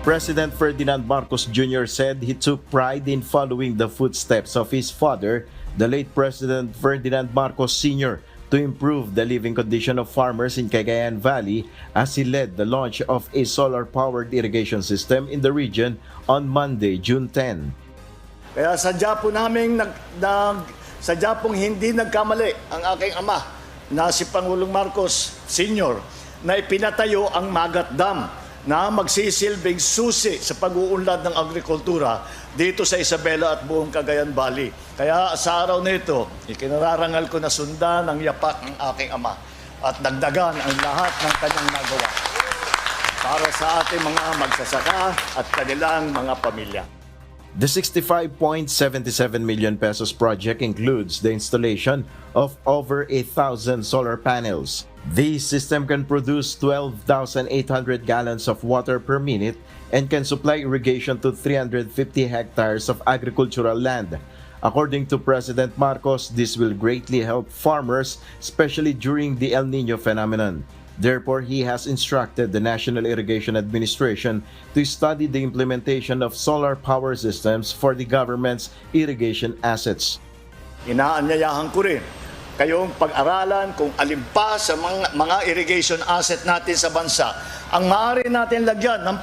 President Ferdinand Marcos Jr. said he took pride in following the footsteps of his father, the late President Ferdinand Marcos Sr., to improve the living condition of farmers in Cagayan Valley as he led the launch of a solar-powered irrigation system in the region on Monday, June 10. Kaya sadya po namin sadya pong hindi nagkamali ang aking ama na si Pangulong Marcos Sr. na ipinatayo ang Magat Dam na magsisilbing susi sa pag-uunlad ng agrikultura dito sa Isabela at buong Cagayan Valley. Kaya sa araw na ito, ikinararangal ko na sundan ang yapak ng aking ama at dagdagan ang lahat ng kanyang nagawa para sa ating mga magsasaka at kanilang mga pamilya. The 65.77 million pesos project includes the installation of over 1,000 solar panels. This system can produce 12,800 gallons of water per minute and can supply irrigation to 350 hectares of agricultural land. According to President Marcos, this will greatly help farmers, especially during the El Niño phenomenon. Therefore, he has instructed the National Irrigation Administration to study the implementation of solar power systems for the government's irrigation assets. Inaanyayahan ko rin kayong pag-aralan kung alin pa sa mga irrigation asset natin sa bansa ang maaari natin lagyan ng